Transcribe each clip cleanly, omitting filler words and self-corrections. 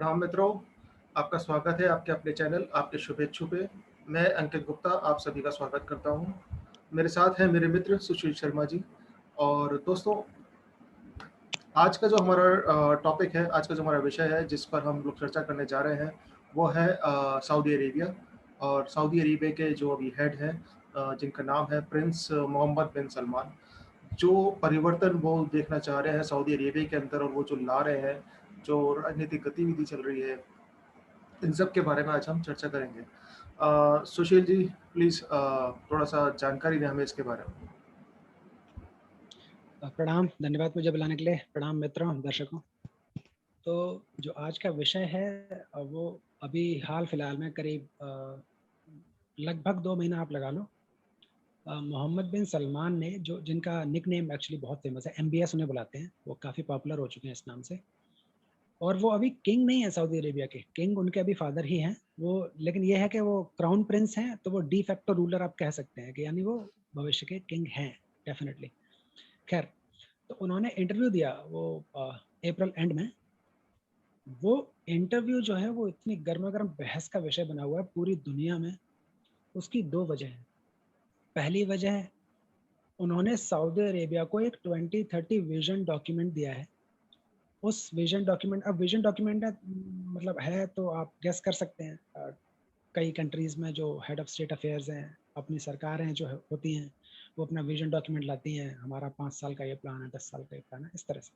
राम मित्रों, आपका स्वागत है आपके अपने चैनल आपके शुभेच्छु पे। मैं अंकित गुप्ता आप सभी का स्वागत करता हूँ। मेरे साथ हैं मेरे मित्र सुशील शर्मा जी। और दोस्तों, आज का जो हमारा टॉपिक है, आज का जो हमारा विषय है जिस पर हम लोग चर्चा करने जा रहे हैं, वो है सऊदी अरेबिया। और सऊदी अरेबिया के जो अभी हेड हैं, जिनका नाम है प्रिंस मोहम्मद बिन सलमान। जो परिवर्तन वो देखना चाह रहे हैं सऊदी अरेबिया के अंदर और वो जो ला रहे हैं, जो राजनीतिक गतिविधि चल रही है, इन सब के बारे में आज हम चर्चा करेंगे। सुशील जी, प्लीज थोड़ा सा जानकारी दें हमें इसके बारे में। प्रणाम, धन्यवाद मुझे बुलाने के लिए। प्रणाम मित्रों, दर्शकों। तो जो आज का विषय है वो अभी हाल फिलहाल में करीब लगभग 2 महीना आप लगा लो, मोहम्मद बिन सलमान ने, जो जिनका निक नेम एक्चुअली बहुत फेमस है, MBS उन्हें बुलाते हैं, वो काफ़ी पॉपुलर हो चुके हैं इस नाम से। और वो अभी किंग नहीं है सऊदी अरेबिया के, किंग उनके अभी फादर ही हैं वो। लेकिन ये है कि वो क्राउन प्रिंस हैं, तो वो डी फैक्टो रूलर आप कह सकते हैं कि यानी वो भविष्य के किंग हैं डेफिनेटली। खैर, तो उन्होंने इंटरव्यू दिया वो अप्रैल एंड में। वो इंटरव्यू जो है वो इतनी गर्मा गर्म बहस का विषय बना हुआ है पूरी दुनिया में। उसकी दो वजह है। पहली वजह है, उन्होंने सऊदी अरेबिया को एक 2030 विजन डॉक्यूमेंट दिया है। उस विजन डॉक्यूमेंट, अब विजन डॉक्यूमेंट है, मतलब है तो आप गेस कर सकते हैं। कई कंट्रीज में जो हेड ऑफ स्टेट अफेयर्स हैं, अपनी सरकारें जो होती हैं, वो अपना विजन डॉक्यूमेंट लाती हैं, हमारा 5 साल का ये प्लान है, 10 साल का ये प्लान है, इस तरह से।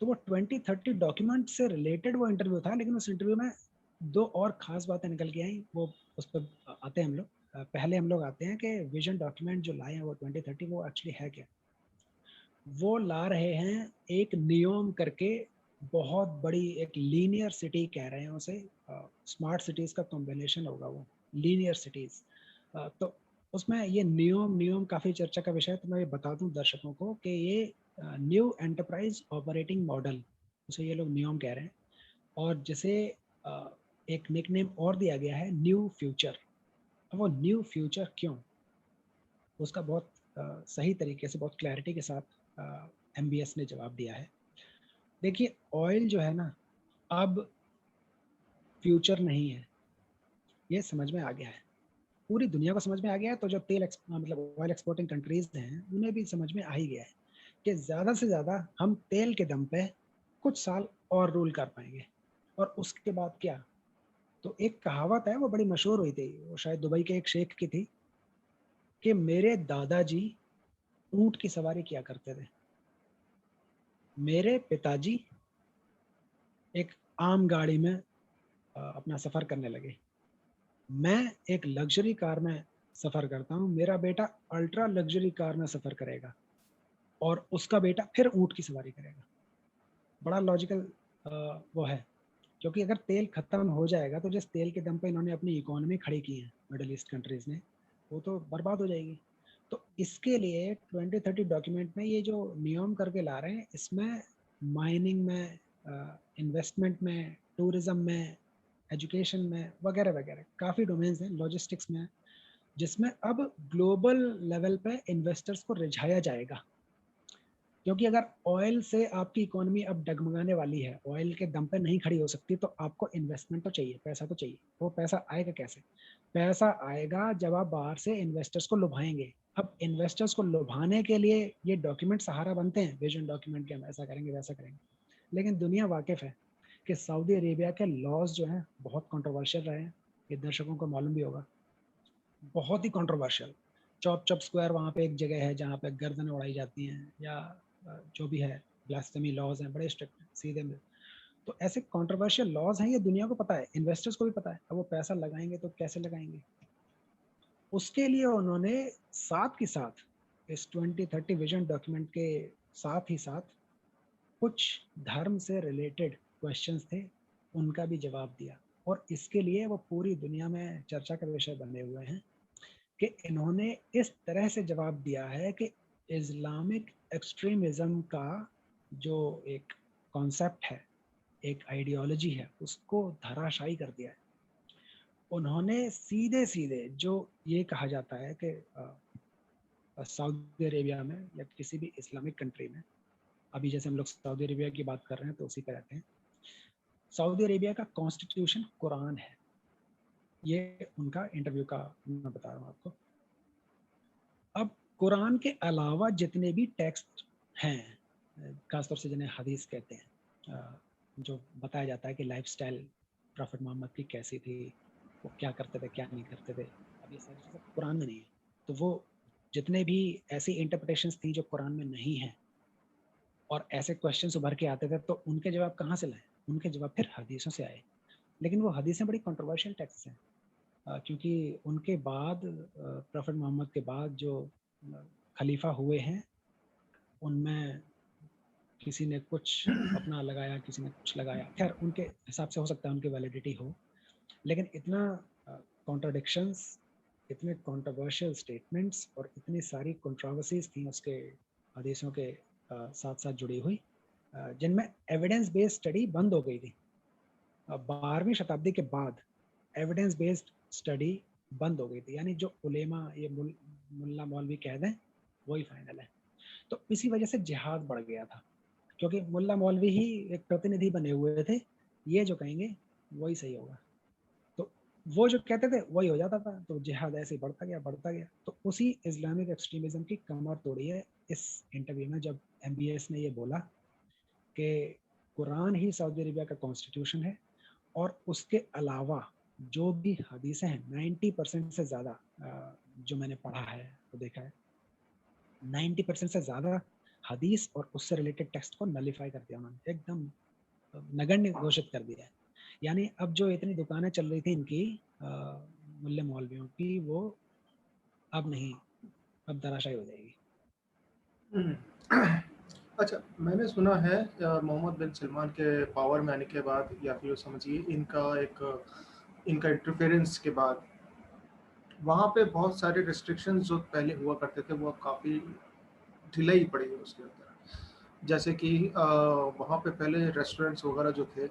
तो वो 2030 डॉक्यूमेंट से रिलेटेड वो इंटरव्यू था, लेकिन उस इंटरव्यू में दो और खास बातें निकल के आई। वो उस पर आते हैं हम लोग। पहले हम लोग आते हैं कि विजन डॉक्यूमेंट जो लाए हैं वो 2030, वो एक्चुअली है क्या। वो ला रहे हैं एक नियोम करके, बहुत बड़ी एक लीनियर सिटी कह रहे हैं उसे। स्मार्ट सिटीज का कॉम्बिनेशन होगा वो, लीनियर सिटीज। तो उसमें ये नियोम नियोम काफ़ी चर्चा का विषय है। तो मैं ये बता दूं दर्शकों को कि ये न्यू एंटरप्राइज ऑपरेटिंग मॉडल, उसे ये लोग नियोम कह रहे हैं। और जिसे एक निकनेम और दिया गया है, न्यू फ्यूचर। अब वो न्यू फ्यूचर क्यों, उसका बहुत सही तरीके से, बहुत क्लैरिटी के साथ MBS ने जवाब दिया है। देखिए, ऑयल जो है ना, अब फ्यूचर नहीं है, ये समझ में आ गया है। पूरी दुनिया को समझ में आ गया है। तो जो मतलब ऑयल एक्सपोर्टिंग कंट्रीज हैं, उन्हें भी समझ में आ ही गया है कि ज़्यादा से ज़्यादा हम तेल के दम पे कुछ साल और रूल कर पाएंगे। और उसके बाद क्या। तो एक कहावत है, वो बड़ी मशहूर हुई थी, वो शायद दुबई के एक शेख की थी, कि मेरे दादाजी ऊंट की सवारी किया करते थे, मेरे पिताजी एक आम गाड़ी में अपना सफ़र करने लगे, मैं एक लग्जरी कार में सफ़र करता हूँ, मेरा बेटा अल्ट्रा लग्जरी कार में सफ़र करेगा, और उसका बेटा फिर ऊंट की सवारी करेगा। बड़ा लॉजिकल वो है। क्योंकि अगर तेल खत्म हो जाएगा, तो जिस तेल के दम पे इन्होंने अपनी इकोनॉमी खड़ी की है मिडिल ईस्ट कंट्रीज ने, वो तो बर्बाद हो जाएगी। तो इसके लिए 2030 डॉक्यूमेंट में ये जो नियम करके ला रहे हैं, इसमें माइनिंग में, इन्वेस्टमेंट में, टूरिज्म में, एजुकेशन में, वगैरह वगैरह काफ़ी डोमेन्स हैं, लॉजिस्टिक्स में, जिसमें अब ग्लोबल लेवल पे इन्वेस्टर्स को रिझाया जाएगा। क्योंकि अगर ऑयल से आपकी इकोनॉमी अब डगमगाने वाली है, ऑयल के दम पे नहीं खड़ी हो सकती, तो आपको इन्वेस्टमेंट तो चाहिए, पैसा तो चाहिए। वो पैसा आएगा कैसे। पैसा आएगा जब आप बाहर से इन्वेस्टर्स को लुभाएंगे। अब इन्वेस्टर्स को लुभाने के लिए ये डॉक्यूमेंट सहारा बनते हैं, विजन डॉक्यूमेंट के, हम ऐसा करेंगे वैसा करेंगे। लेकिन दुनिया वाकिफ है कि सऊदी अरेबिया के लॉज जो हैं बहुत कंट्रोवर्शियल रहे हैं। ये दर्शकों को मालूम भी होगा, बहुत ही कंट्रोवर्शियल। चॉप चॉप स्क्वायर वहाँ पे एक जगह है जहाँ पे गर्दन उड़ाई जाती हैं, या जो भी है, ब्लास्फेमी लॉज हैं बड़े स्ट्रिक्ट सीधे में। तो ऐसे कंट्रोवर्शियल लॉज हैं, ये दुनिया को पता है, इन्वेस्टर्स को भी पता है। अब वो पैसा लगाएंगे तो कैसे लगाएंगे। उसके लिए उन्होंने साथ ही साथ, इस 2030 विजन डॉक्यूमेंट के साथ ही साथ, कुछ धर्म से रिलेटेड क्वेश्चंस थे, उनका भी जवाब दिया। और इसके लिए वो पूरी दुनिया में चर्चा का विषय बने हुए हैं कि इन्होंने इस तरह से जवाब दिया है कि इस्लामिक एक्सट्रीमिज्म का जो एक कॉन्सेप्ट है, एक आइडियोलॉजी है, उसको धराशायी कर दिया है। उन्होंने सीधे सीधे जो ये कहा जाता है कि सऊदी अरेबिया में या किसी भी इस्लामिक कंट्री में, अभी जैसे हम लोग सऊदी अरेबिया की बात कर रहे हैं तो उसी पे रहते हैं, सऊदी अरेबिया का कॉन्स्टिट्यूशन कुरान है। ये उनका इंटरव्यू का मैं बता रहा हूँ आपको। अब कुरान के अलावा जितने भी टेक्स्ट हैं, खासतौर से जिन्हें हदीस कहते हैं, जो बताया जाता है कि लाइफस्टाइल प्रॉफिट मोहम्मद की कैसी थी, वो क्या करते थे क्या नहीं करते थे, अब ये सारी चीज़ें कुरान में नहीं है। तो वो जितने भी ऐसी इंटरप्रिटेशंस थी जो कुरान में नहीं है और ऐसे क्वेश्चंस उभर के आते थे, तो उनके जवाब कहाँ से लाए? उनके जवाब फिर हदीसों से आए। लेकिन वो हदीसें बड़ी कंट्रोवर्शियल टेक्स्ट हैं, क्योंकि उनके बाद प्रॉफिट मोहम्मद के बाद जो खलीफा हुए हैं, उनमें किसी ने कुछ अपना लगाया, किसी ने कुछ लगाया। खैर उनके हिसाब से हो सकता है उनकी वैलिडिटी हो, लेकिन इतना कॉन्ट्राडिक्शंस, इतने कंट्रोवर्शियल स्टेटमेंट्स और इतनी सारी कंट्रोवर्सीज थी उसके हदीसों के साथ साथ जुड़ी हुई, जिनमें एविडेंस बेस्ड स्टडी बंद हो गई थी। 12वीं शताब्दी के बाद एविडेंस बेस्ड स्टडी बंद हो गई थी, यानी जो उलेमा ये मुल्ला मौलवी कह दें वही फाइनल है। तो इसी वजह से जिहाद बढ़ गया था, क्योंकि मुल्ला मौलवी ही एक प्रतिनिधि बने हुए थे, ये जो कहेंगे वही सही होगा, तो वो जो कहते थे वही हो जाता था। तो जिहाद ऐसे ही बढ़ता गया बढ़ता गया। तो उसी इस्लामिक एक्सट्रीमिज्म की कमर तोड़ी है इस इंटरव्यू में, जब MBS ने ये बोला कि कुरान ही सऊदी अरेबिया का कॉन्स्टिट्यूशन है और उसके अलावा जो भी हदीसें हैं 90% से ज़्यादा, जो मैंने पढ़ा है तो देखा है, 90% से ज़्यादा हदीस और उससे रिलेटेड टेक्स्ट को नलीफाई कर दिया उन्होंने, एकदम नगण्य घोषित कर दिया है। यानी अब जो इतनी दुकानें चल रही थी इनकी मुल्ले मौलवियों की, वो अब नहीं, अब तराशाई हो जाएगी। अच्छा, मैंने सुना है मोहम्मद बिन सलमान के पावर में आने के बाद, या फिर समझिए इनका इंटरफेरेंस के बाद, वहाँ पे बहुत सारे रिस्ट्रिक्शंस जो पहले हुआ करते थे वो अब काफ़ी ढिलाई पड़ी है उसके अंदर। जैसे कि वहाँ पे पहले रेस्टोरेंट्स वगैरह जो थे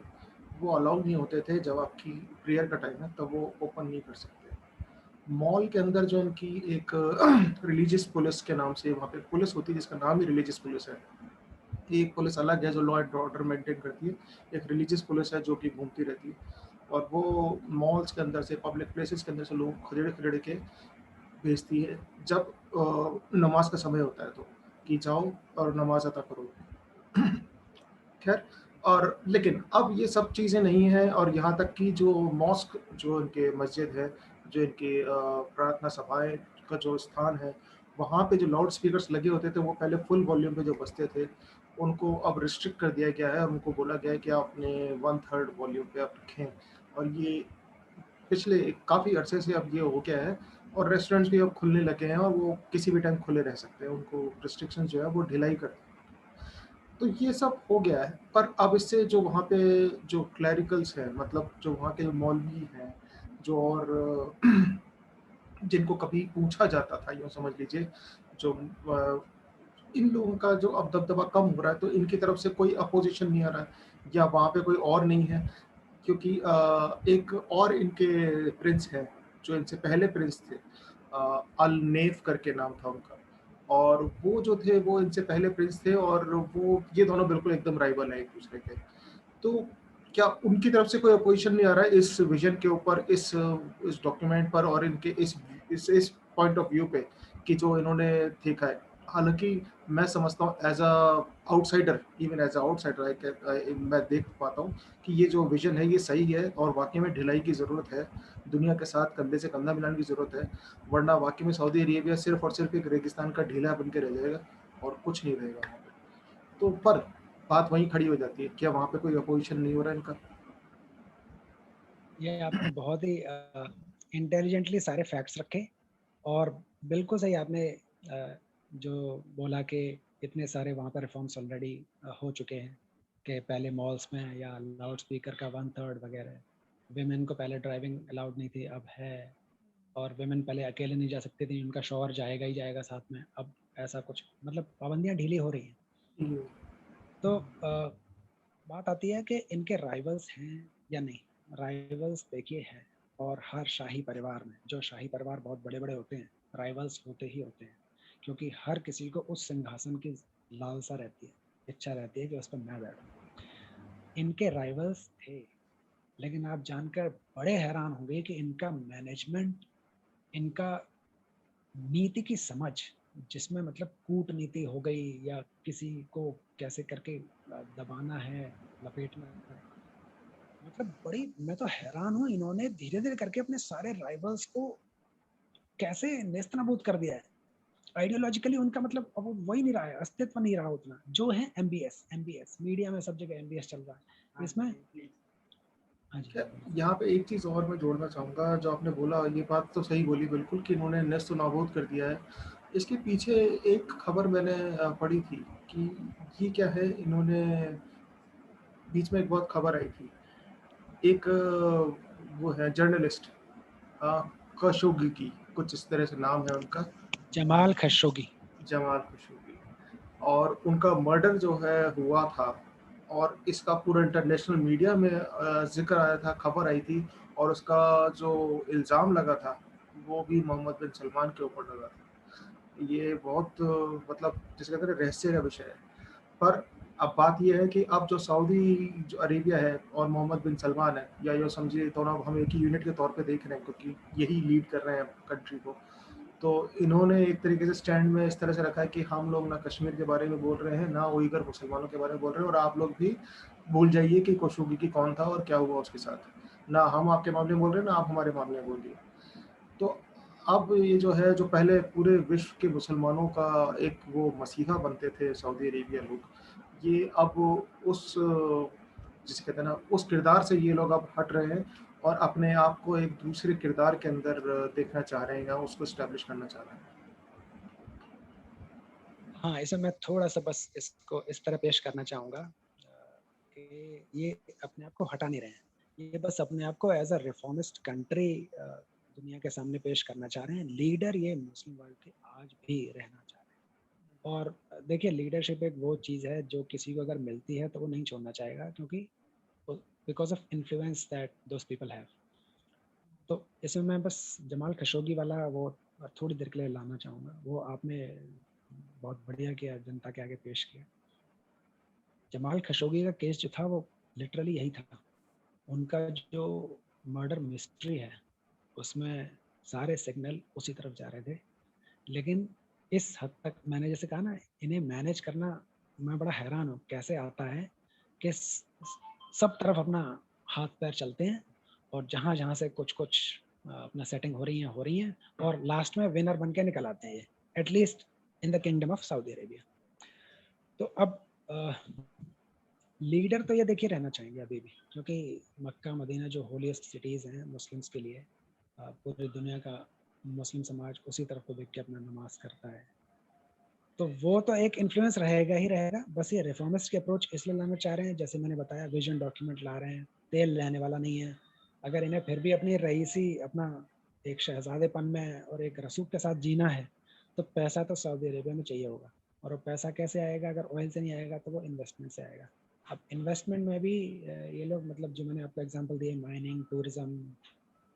वो अलाउ नहीं होते थे, जब आपकी प्रेयर का टाइम है तब वो ओपन नहीं कर सकते। मॉल के अंदर जो उनकी एक रिलीजियस पुलिस के नाम से वहाँ पे पुलिस होती है जिसका नाम ही रिलीजियस पुलिस है। एक पुलिस अलग है जो लॉ एंड ऑर्डर मेंटेन करती है, एक रिलीजियस पुलिस है जो कि घूमती रहती है, और वो मॉल्स के अंदर से, पब्लिक प्लेसेस के अंदर से लोग खदेड़ खदेड़ के भेजती है जब नमाज का समय होता है, तो कि जाओ और नमाज अदा करो। खैर, और लेकिन अब ये सब चीज़ें नहीं हैं, और यहाँ तक कि जो मॉस्क, जो इनके मस्जिद है, जो इनकी प्रार्थना सभाएं का जो स्थान है, वहाँ पे जो लाउड स्पीकर्स लगे होते थे वो पहले फुल वॉल्यूम पे जो बजते थे, उनको अब रिस्ट्रिक्ट कर दिया गया है, और उनको बोला गया है कि आप अपने 1/3 वॉल्यूम पे आप रखें। और ये पिछले काफ़ी अरसे से अब ये हो गया है, और रेस्टोरेंट्स भी अब खुलने लगे हैं और वो किसी भी टाइम खुले रह सकते हैं, उनको रिस्ट्रिक्शन जो है वो ढिलाई कर। तो ये सब हो गया है, पर अब इससे जो वहाँ पे जो क्लैरिकल्स हैं, मतलब जो वहाँ के मौलवी हैं, जो और जिनको कभी पूछा जाता था, यूँ समझ लीजिए, जो इन लोगों का जो अब दबदबा कम हो रहा है, तो इनकी तरफ से कोई अपोजिशन नहीं आ रहा है, या वहाँ पे कोई और नहीं है, क्योंकि एक और इनके प्रिंस हैं, जो इनसे पहले प्रिंस थे, अल नेफ करके नाम था उनका, और वो जो थे वो इनसे पहले प्रिंस थे, और वो ये दोनों बिल्कुल एकदम राइवल हैं एक दूसरे के। तो क्या उनकी तरफ से कोई अपोजिशन नहीं आ रहा है इस विजन के ऊपर, इस डॉक्यूमेंट पर, और इनके इस पॉइंट ऑफ व्यू पे, कि जो इन्होंने देखा है? हालांकि मैं समझता हूँ as a outsider, even as a outsider मैं देख पाता हूँ कि ये जो विजन है ये सही है, और वाकई में ढिलाई की ज़रूरत है, दुनिया के साथ कंधे से कंधा मिलाने की ज़रूरत है, वरना वाकई में सऊदी अरेबिया सिर्फ और सिर्फ एक रेगिस्तान का ढीला बन के रह जाएगा, और कुछ नहीं रहेगा वहाँ पे। तो पर बात वहीं खड़ी हो जाती है, क्या वहाँ पे कोई अपोजिशन नहीं हो रहा है इनका? ये आपने बहुत ही इंटेलिजेंटली सारे फैक्ट्स रखे, और बिल्कुल सही आपने जो बोला कि इतने सारे वहाँ पर रिफॉर्म्स ऑलरेडी हो चुके हैं, कि पहले मॉल्स में या लाउड स्पीकर का 1/3 वगैरह, वेमेन को पहले ड्राइविंग अलाउड नहीं थी, अब है, और वेमेन पहले अकेले नहीं जा सकती थी, उनका शौहर जाएगा ही जाएगा साथ में, अब ऐसा कुछ, मतलब पाबंदियाँ ढीली हो रही हैं। ये तो बात आती है कि इनके राइवल्स हैं या नहीं। राइवल्स देखिए हैं, और हर शाही परिवार में, जो शाही परिवार बहुत बड़े बड़े होते हैं, राइवल्स होते ही होते हैं, क्योंकि हर किसी को उस सिंहासन की लालसा रहती है, इच्छा रहती है कि उस पर मैं बैठूं। इनके राइवल्स थे, लेकिन आप जानकर बड़े हैरान होंगे कि इनका मैनेजमेंट, इनका नीति की समझ, जिसमें मतलब कूटनीति हो गई या किसी को कैसे करके दबाना है, लपेटना है, मतलब बड़ी, मैं तो हैरान हूँ, इन्होंने धीरे धीरे करके अपने सारे राइवल्स को कैसे नेस्तनाबूद कर दिया है। आइडियोलॉजिकली उनका मतलब अब वही नहीं रहा है, अस्तित्व नहीं रहा उतना जो है। एमबीएस, एमबीएस मीडिया में सब जगह एमबीएस चल रहा है इसमें। हाँ जी, क्या बोलो। यहाँ पे एक चीज़ और मैं जोड़ना चाहूँगा, जो आपने बोला ये बात तो सही बोली बिल्कुल कि इन्होंने नेस्त नाबूद कर दिया है। इसके पीछे एक खबर मैंने पढ़ी थी कि ये क्या है, इन्होंने बीच में एक बहुत खबर आई थी। एक वो है जर्नलिस्ट, खशोगी की, कुछ इस तरह से नाम है उनका, जमाल खशोगी। जमाल खशोगी। और उनका मर्डर जो है हुआ था, और इसका पूरा इंटरनेशनल मीडिया में जिक्र आया था, खबर आई थी। और उसका जो इल्ज़ाम लगा था वो भी मोहम्मद बिन सलमान के ऊपर लगा था। ये बहुत मतलब जिसे कहते हैं रहस्य का विषय है। पर अब बात ये है कि अब जो सऊदी जो अरेबिया है और मोहम्मद बिन सलमान है, या यो समझिए तो ना, हम एक ही यूनिट के तौर पे देख रहे हैं क्योंकि यही लीड कर रहे हैं कंट्री को। तो इन्होंने एक तरीके से स्टैंड में इस तरह से रखा है कि हम लोग ना कश्मीर के बारे में बोल रहे हैं, ना उइगर मुसलमानों के बारे में बोल रहे हैं, और आप लोग भी भूल जाइए कि खशोगी की कौन था और क्या हुआ उसके साथ। ना हम आपके मामले में बोल रहे हैं, ना आप हमारे मामले में बोलिए। तो अब ये जो है, जो पहले पूरे विश्व के मुसलमानों का एक वो मसीहा बनते थे सऊदी अरेबिया लोग, ये अब उस जिसे कहते हैं ना, उस किरदार से ये लोग अब हट रहे हैं और अपने आप को एक दूसरे किरदार के अंदर देखना चाह रहे हैं, या उसको इस्टेब्लिश करना चाह रहे हैं। हाँ, इसे मैं थोड़ा सा बस इसको इस तरह पेश करना चाहूँगा कि ये अपने आप को हटा नहीं रहे हैं। ये बस अपने आप को एज़ अ रिफॉर्मिस्ट कंट्री दुनिया के सामने पेश करना चाह रहे हैं। लीडर ये मुस्लिम वर्ल्ड के आज भी रहना चाह रहे हैं। और देखिए, लीडरशिप एक वो चीज़ है जो किसी को अगर मिलती है तो वो नहीं छोड़ना चाहेगा, क्योंकि because of influence that those people have. तो इसमें मैं बस जमाल खशोगी वाला वो थोड़ी देर के लिए लाना चाहूँगा। वो आपने बहुत बढ़िया किया, जनता के आगे पेश किया। जमाल खशोगी का केस जो था वो लिटरली यही था। उनका जो मर्डर मिस्ट्री है, उसमें सारे सिग्नल उसी तरफ जा रहे थे। लेकिन इस हद तक मैंने जैसे कहा ना, इन्हें मैनेज करना, मैं बड़ा हैरान हूँ कैसे आता है कि सब तरफ अपना हाथ पैर चलते हैं, और जहाँ से कुछ अपना सेटिंग हो रही हैं, और लास्ट में विनर बन के निकल आते हैं, at least in the kingdom of Saudi Arabia. तो अब लीडर तो ये देखिए रहना चाहेंगे अभी भी, क्योंकि मक्का मदीना जो होलीस्ट सिटीज़ हैं मुस्लिम्स के लिए, पूरी दुनिया का मुस्लिम समाज उसी तरफ को देख के अपना नमाज करता है। तो वो तो एक इन्फ्लुएंस रहेगा ही रहेगा। बस ये रिफॉर्मिस्ट की अप्रोच इसलिए लाना चाह रहे हैं, जैसे मैंने बताया, विजन डॉक्यूमेंट ला रहे हैं, तेल लेने वाला नहीं है। अगर इन्हें फिर भी अपनी रईसी, अपना एक शहजादेपन में और एक रसूख के साथ जीना है, तो पैसा तो सऊदी अरेबिया में चाहिए होगा। और वो पैसा कैसे आएगा? अगर ऑयल से नहीं आएगा तो वो इन्वेस्टमेंट से आएगा। अब इन्वेस्टमेंट में भी ये लोग, मतलब जो मैंने आपको एग्जांपल दिए, माइनिंग, टूरिज्म,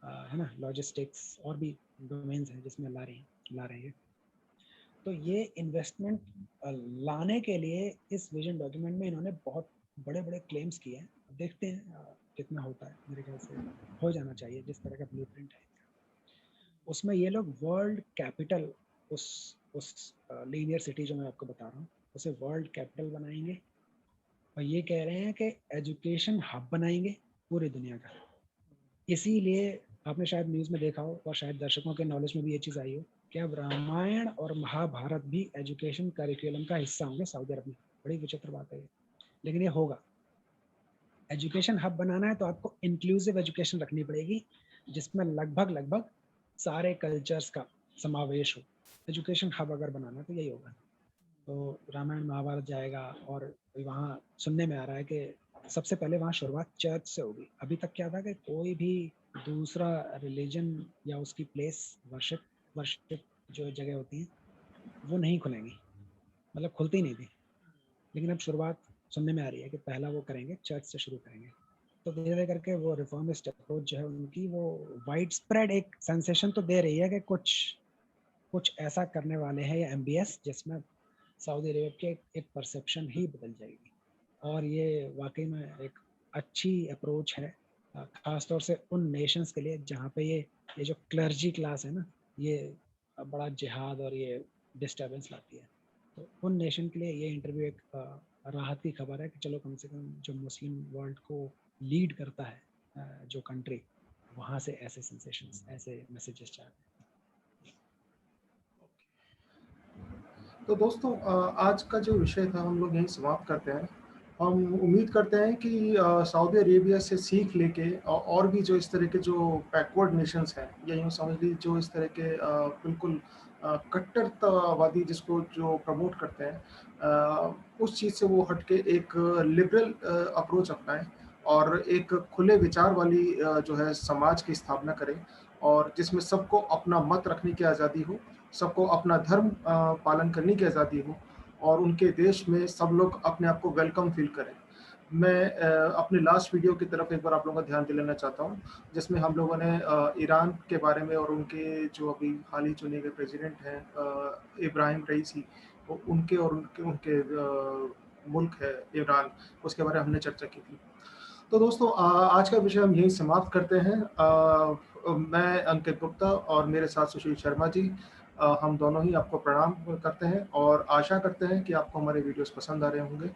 है ना, लॉजिस्टिक्स, और भी डोमेन्स हैं जिसमें ला रहे हैं। तो ये इन्वेस्टमेंट लाने के लिए इस विजन डॉक्यूमेंट में इन्होंने बहुत बड़े बड़े क्लेम्स किए हैं। देखते हैं कितना होता है। मेरे ख्याल से हो जाना चाहिए जिस तरह का ब्लूप्रिंट है इनका। उसमें ये लोग वर्ल्ड कैपिटल, उस लीनियर सिटी जो मैं आपको बता रहा हूँ, उसे वर्ल्ड कैपिटल बनाएंगे। और ये कह रहे हैं कि एजुकेशन हब बनाएंगे पूरी दुनिया का। इसीलिए आपने शायद न्यूज़ में देखा हो, और शायद दर्शकों के नॉलेज में भी ये चीज़ आई हो, कि अब रामायण और महाभारत भी एजुकेशन करिकुलम का हिस्सा होंगे सऊदी अरब में। बड़ी विचित्र बात है ये, लेकिन ये होगा। एजुकेशन हब बनाना है तो आपको इंक्लूसिव एजुकेशन रखनी पड़ेगी, जिसमें लगभग लगभग सारे कल्चर्स का समावेश हो। एजुकेशन हब अगर बनाना तो यही होगा। तो रामायण महाभारत जाएगा, और वहाँ सुनने में आ रहा है कि सबसे पहले वहाँ शुरुआत चर्च से होगी। अभी तक क्या था कि कोई भी दूसरा रिलीजन या उसकी प्लेस, वर्शिप वर्शिप जो जगह होती है, वो नहीं खुलेंगी, मतलब खुलती नहीं थी। लेकिन अब शुरुआत सुनने में आ रही है कि पहला वो करेंगे, चर्च से शुरू करेंगे। तो धीरे धीरे करके वो रिफॉर्मिस्ट अप्रोच जो है उनकी, वो वाइड स्प्रेड एक सेंसेशन तो दे रही है कि कुछ कुछ ऐसा करने वाले हैं ये एमबीएस, जिसमें सऊदी अरेबिया की एक परसेप्शन ही बदल जाएगी। और ये वाकई में एक अच्छी अप्रोच है ख़ास तौर से उन नेशंस के लिए जहाँ पे ये जो क्लर्जी क्लास है ना, ये बड़ा जिहाद और ये डिस्टर्बेंस लाती है। तो उन नेशन के लिए ये इंटरव्यू एक राहत की खबर है कि चलो कम से कम जो मुस्लिम वर्ल्ड को लीड करता है जो कंट्री, वहाँ से ऐसे सेंसेशंस, ऐसे मैसेजेस जा रहे हैं। तो दोस्तों आज का जो विषय था हम लोग यहीं समाप्त करते हैं। हम उम्मीद करते हैं कि सऊदी अरेबिया से सीख लेके और भी जो इस तरह के जो बैकवर्ड नेशंस हैं या यूँ समझ लीजिए जो इस तरह के बिल्कुल कट्टरतावादी जिसको जो प्रमोट करते हैं, उस चीज़ से वो हट के एक लिबरल अप्रोच अपनाएं और एक खुले विचार वाली जो है समाज की स्थापना करें, और जिसमें सबको अपना मत रखने की आज़ादी हो, सबको अपना धर्म पालन करने की आज़ादी हो, और उनके देश में सब लोग अपने आप को वेलकम फील करें। मैं अपने लास्ट वीडियो की तरफ एक बार आप लोगों का ध्यान दिलाना चाहता हूँ, जिसमें हम लोगों ने ईरान के बारे में और उनके जो अभी हाल ही चुने गए प्रेसिडेंट हैं इब्राहिम रईसी, उनके और उनके उनके मुल्क है ईरान, उसके बारे में हमने चर्चा की थी। तो दोस्तों आज का विषय हम यहीं समाप्त करते हैं। मैं अंकित गुप्ता और मेरे साथ सुशील शर्मा जी, हम दोनों ही आपको प्रणाम करते हैं और आशा करते हैं कि आपको हमारे वीडियोस पसंद आ रहे होंगे।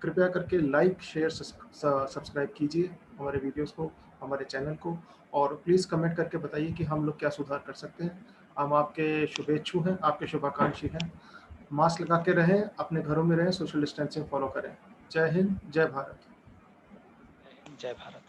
कृपया करके लाइक, शेयर, सब्सक्राइब कीजिए हमारे वीडियोस को, हमारे चैनल को, और प्लीज़ कमेंट करके बताइए कि हम लोग क्या सुधार कर सकते हैं। हम आपके शुभेच्छु हैं, आपके शुभाकांक्षी हैं। मास्क लगा के रहें, अपने घरों में रहें, सोशल डिस्टेंसिंग फॉलो करें। जय हिंद, जय भारत। जय भारत।